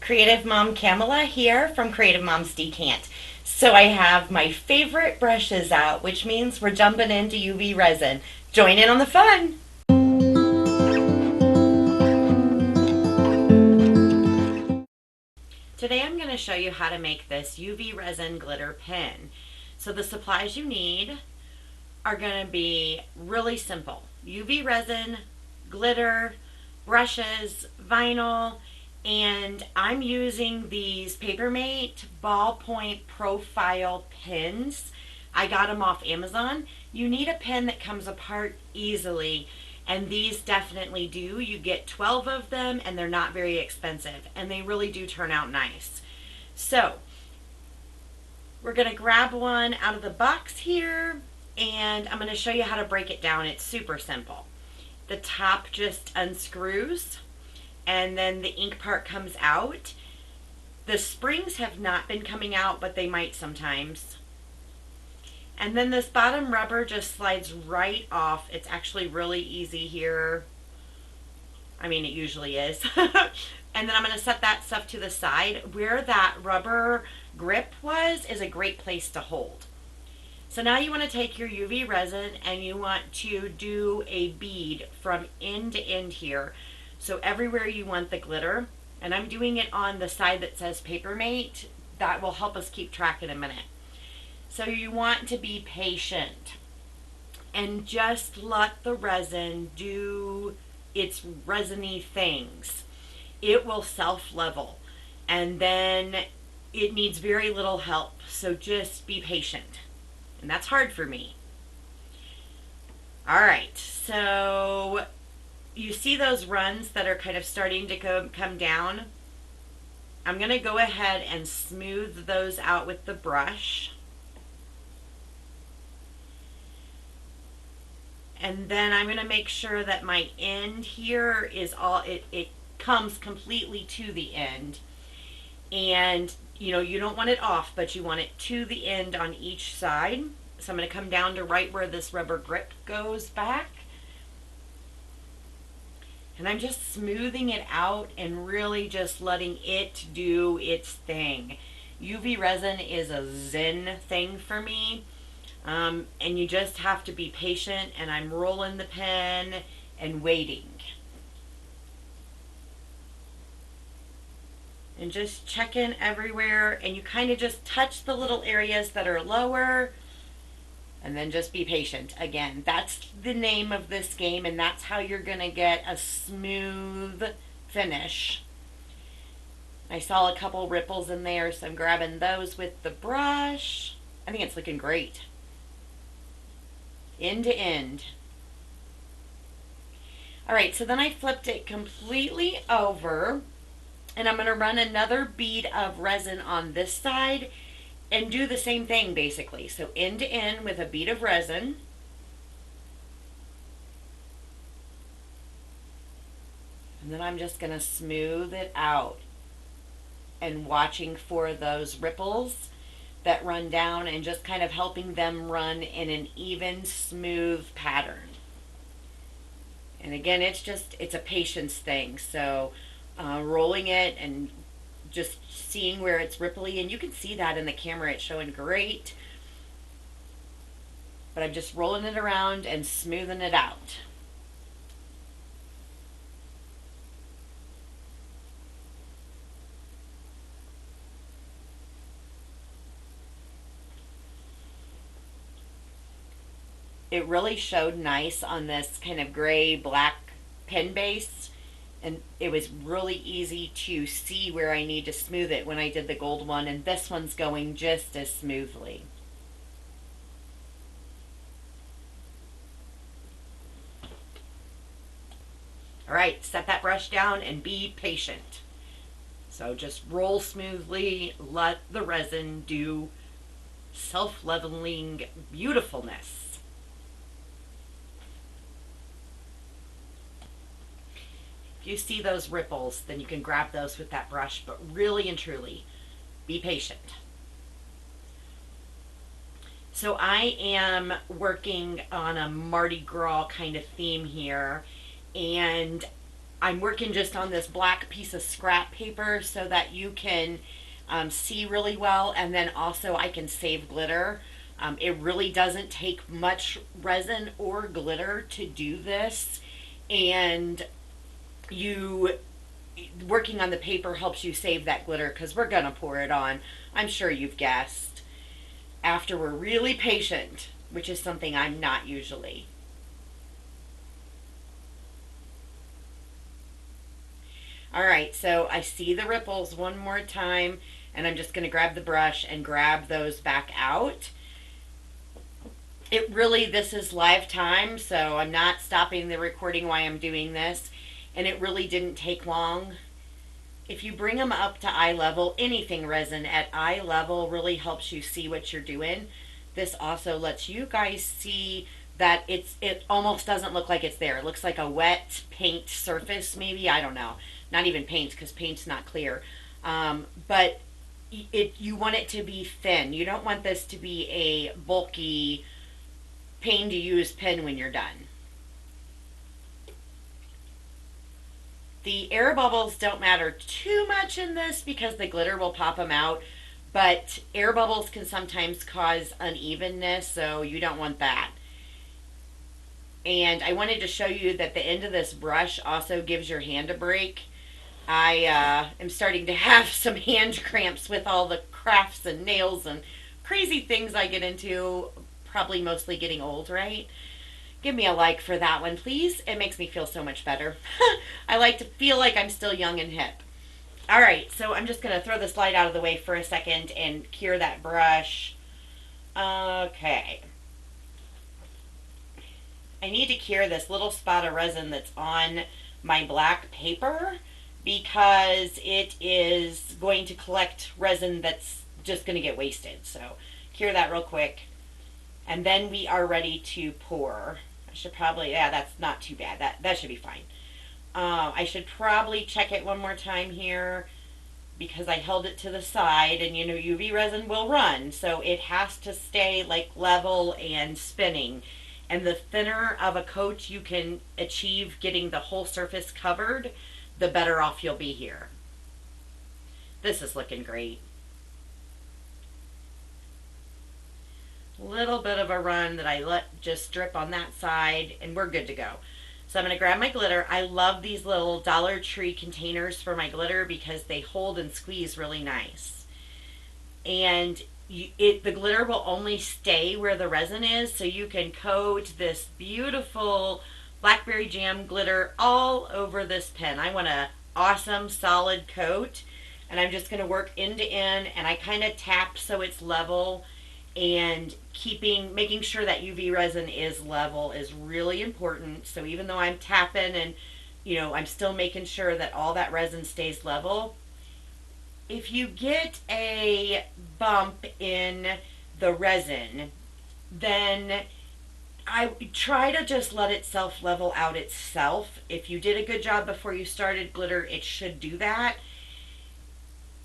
Creative Mom Kamela here from Creative Mom's Decant. So I have my favorite brushes out, which means we're jumping into UV resin. Join in on the fun! Today I'm going to show you how to make this UV resin glitter pen. So the supplies you need are going to be really simple. UV resin, glitter, brushes, vinyl, and I'm using these Papermate ballpoint profile pens. I got them off Amazon. You need a pen that comes apart easily, and these definitely do. You get 12 of them and they're not very expensive, and they really do turn out nice. So we're going to grab one out of the box here, and I'm going to show you how to break it down. It's super simple. The top just unscrews, and then the ink part comes out. The springs have not been coming out, but they might sometimes. And then this bottom rubber just slides right off. It's actually really easy here. I mean, it usually is. And then I'm going to set that stuff to the side. Where that rubber grip was is a great place to hold. So now you want to take your UV resin and you want to do a bead from end to end here. So everywhere you want the glitter, and I'm doing it on the side that says Papermate. That will help us keep track in a minute. So you want to be patient and just let the resin do its resiny things. It will self-level, and then it needs very little help. So just be patient. And that's hard for me. All right, so you see those runs that are kind of starting to come down? I'm going to go ahead and smooth those out with the brush. And then I'm going to make sure that my end here is all, it comes completely to the end. And you don't want it off, but you want it to the end on each side. So I'm going to come down to right where this rubber grip goes back. And I'm just smoothing it out and really just letting it do its thing. UV resin is a zen thing for me. And you just have to be patient, and I'm rolling the pen and waiting. And just check in everywhere, and you kind of just touch the little areas that are lower, and then just be patient. Again, that's the name of this game, and that's how you're going to get a smooth finish. I saw a couple ripples in there, so I'm grabbing those with the brush. I think it's looking great. End to end. All right, so then I flipped it completely over, and I'm going to run another bead of resin on this side and do the same thing basically. So end to end with a bead of resin. And then I'm just going to smooth it out and watching for those ripples that run down and just kind of helping them run in an even, smooth pattern. And again, it's a patience thing. So rolling it and just seeing where it's ripply, and you can see that in the camera, it's showing great. But I'm just rolling it around and smoothing it out. It really showed nice on this kind of gray black pen base, and it was really easy to see where I need to smooth it when I did the gold one, and this one's going just as smoothly. All right, set that brush down and be patient. So just roll smoothly, let the resin do self-leveling beautifulness. If you see those ripples, then you can grab those with that brush, but really and truly, be patient. So I am working on a Mardi Gras kind of theme here, and I'm working just on this black piece of scrap paper so that you can see really well, and then also I can save glitter. It really doesn't take much resin or glitter to do this, and you working on the paper helps you save that glitter because we're gonna pour it on. I'm sure you've guessed. After we're really patient, which is something I'm not usually. All right, so I see the ripples one more time, and I'm just going to grab the brush and grab those back out. This is live time, so I'm not stopping the recording while I'm doing this, and it really didn't take long. If you bring them up to eye level, anything resin at eye level really helps you see what you're doing. This also lets you guys see that it almost doesn't look like it's there. It looks like a wet paint surface, maybe. I don't know. Not even paint, because paint's not clear. But you want it to be thin. You don't want this to be a bulky, pain to use pen when you're done. The air bubbles don't matter too much in this because the glitter will pop them out, but air bubbles can sometimes cause unevenness, so you don't want that. And I wanted to show you that the end of this brush also gives your hand a break. I am starting to have some hand cramps with all the crafts and nails and crazy things I get into, probably mostly getting old, right? Give me a like for that one, please. It makes me feel so much better. I like to feel like I'm still young and hip. All right, so I'm just going to throw this light out of the way for a second and cure that brush. Okay. I need to cure this little spot of resin that's on my black paper because it is going to collect resin that's just going to get wasted. So cure that real quick. And then we are ready to pour. I should probably, yeah, that's not too bad. That should be fine. I should probably check it one more time here because I held it to the side, and you know UV resin will run, so it has to stay like level and spinning. And the thinner of a coat you can achieve getting the whole surface covered, the better off you'll be here. This is looking great. Little bit of a run that I let just drip on that side, and we're good to go. So I'm going to grab my glitter. I love these little Dollar Tree containers for my glitter because they hold and squeeze really nice. And the glitter will only stay where the resin is, so you can coat this beautiful blackberry jam glitter all over this pen. I want an awesome solid coat, and I'm just going to work end to end, and I kind of tap so it's level, and making sure that UV resin is level is really important. So even though I'm tapping and I'm still making sure that all that resin stays level. If you get a bump in the resin, then I try to just let it level out itself. If you did a good job before you started glitter, it should do that.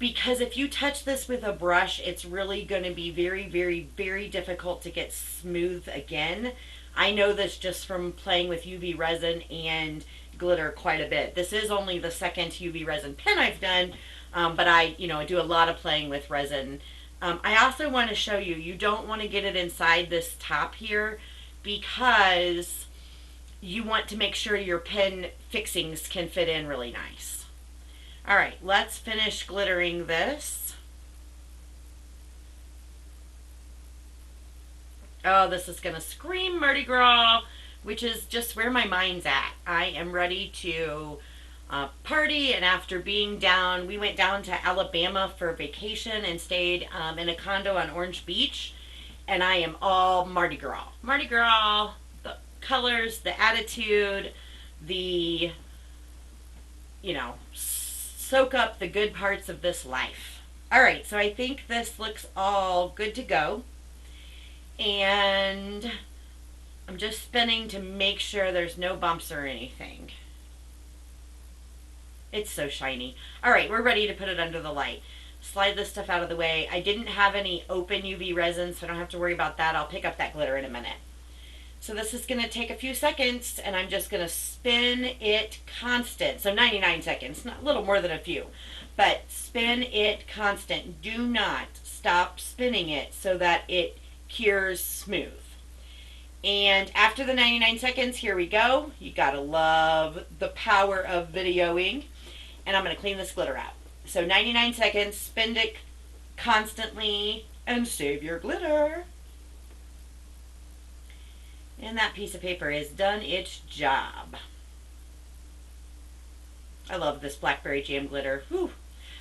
Because if you touch this with a brush, it's really going to be very, very, very difficult to get smooth again. I know this just from playing with UV resin and glitter quite a bit. This is only the second UV resin pen I've done, but I do a lot of playing with resin. I also want to show you, you don't want to get it inside this top here because you want to make sure your pen fixings can fit in really nice. All right, let's finish glittering this. Oh, this is gonna scream Mardi Gras, which is just where my mind's at. I am ready to party, and after being down, we went down to Alabama for vacation and stayed in a condo on Orange Beach, and I am all Mardi Gras. Mardi Gras, the colors, the attitude, the, soak up the good parts of this life. All right, so I think this looks all good to go. And I'm just spinning to make sure there's no bumps or anything. It's so shiny. All right, we're ready to put it under the light. Slide this stuff out of the way. I didn't have any open UV resin, so I don't have to worry about that. I'll pick up that glitter in a minute. So this is going to take a few seconds, and I'm just going to spin it constant. So 99 seconds, not a little more than a few, but spin it constant. Do not stop spinning it so that it cures smooth. And after the 99 seconds, here we go. You gotta love the power of videoing. And I'm gonna clean this glitter out. So 99 seconds, spin it constantly, and save your glitter. And that piece of paper has done its job. I love this blackberry jam glitter. Whew.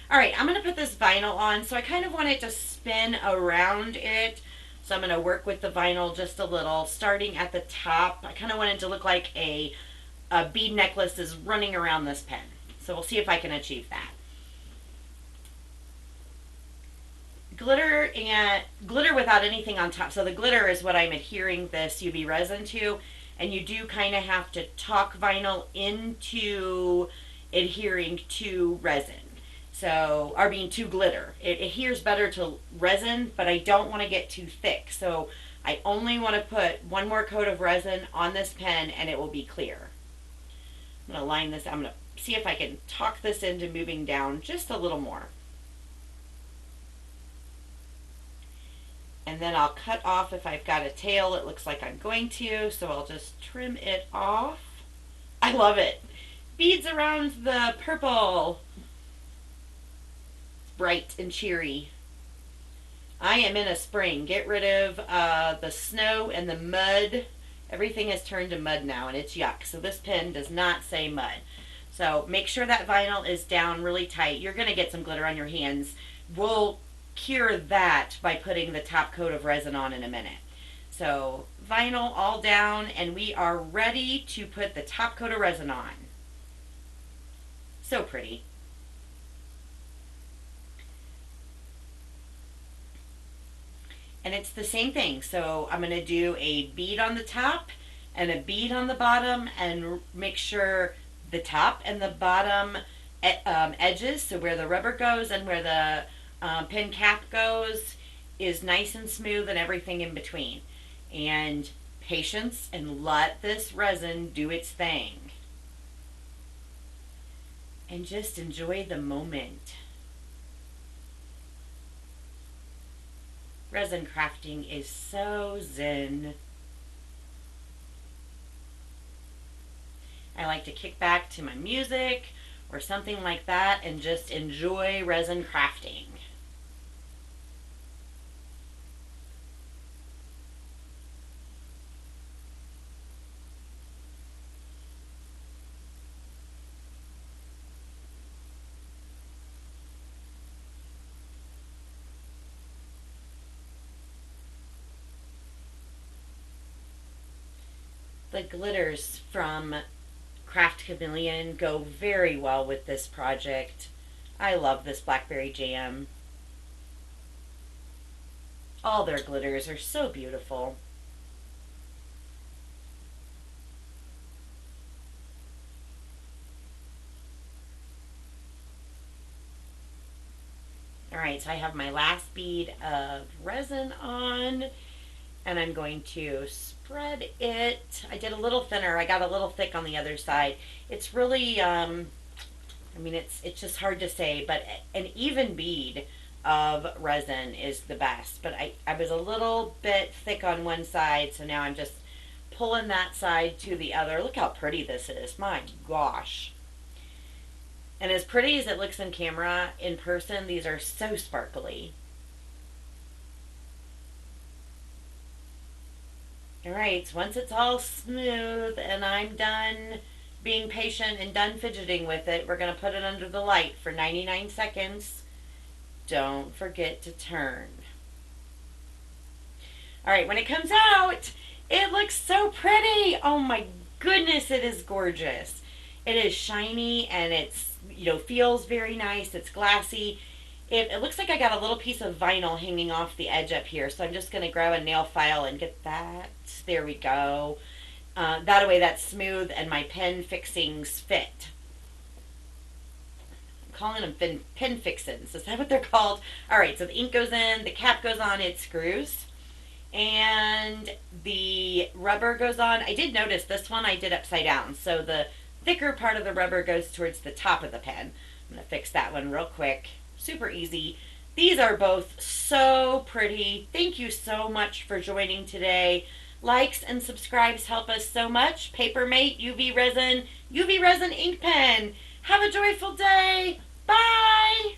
All right, I'm going to put this vinyl on. So I kind of want it to spin around it. So I'm going to work with the vinyl just a little, starting at the top. I kind of want it to look like a bead necklace is running around this pen. So we'll see if I can achieve that. Glitter without anything on top. So the glitter is what I'm adhering this UV resin to, and you do kind of have to talk vinyl into adhering to resin. So, or being to glitter. It adheres better to resin, but I don't want to get too thick. So I only want to put one more coat of resin on this pen and it will be clear. I'm going to line this. I'm going to see if I can talk this into moving down just a little more. And then I'll cut off if I've got a tail. It looks like I'm going to, so I'll just trim it off. I love it. Beads around the purple. It's bright and cheery. I am in a spring. Get rid of the snow and the mud. Everything has turned to mud now, and it's yuck. So this pen does not say mud. So make sure that vinyl is down really tight. You're going to get some glitter on your hands. We'll cure that by putting the top coat of resin on in a minute. So vinyl all down, and we are ready to put the top coat of resin on. So pretty. And it's the same thing. So I'm going to do a bead on the top and a bead on the bottom, and make sure the top and the bottom edges, so where the rubber goes and where the pen cap goes, is nice and smooth, and everything in between. And patience, and let this resin do its thing. And just enjoy the moment. Resin crafting is so zen. I like to kick back to my music or something like that and just enjoy resin crafting. The glitters from Craft Chameleon go very well with this project. I love this blackberry jam. All their glitters are so beautiful. Alright, so I have my last bead of resin on, and I'm going to spread it. I did a little thinner. I got a little thick on the other side. It's really, I mean, it's just hard to say, but an even bead of resin is the best. But I was a little bit thick on one side, so now I'm just pulling that side to the other. Look how pretty this is. My gosh. And as pretty as it looks in camera, in person, these are so sparkly. Alright, so once it's all smooth and I'm done being patient and done fidgeting with it, we're going to put it under the light for 99 seconds. Don't forget to turn. Alright, when it comes out, it looks so pretty. Oh my goodness, it is gorgeous. It is shiny, and it's, feels very nice. It's glassy. It looks like I got a little piece of vinyl hanging off the edge up here, so I'm just going to grab a nail file and get that. There we go. That way that's smooth and my pen fixings fit. I'm calling them pen fixins. Is that what they're called? Alright, so the ink goes in, the cap goes on, it screws. and the rubber goes on. I did notice this one I did upside down, so the thicker part of the rubber goes towards the top of the pen. I'm going to fix that one real quick. Super easy. These are both so pretty. Thank you so much for joining today. Likes and subscribes help us so much. Papermate UV Resin ink pen. Have a joyful day. Bye.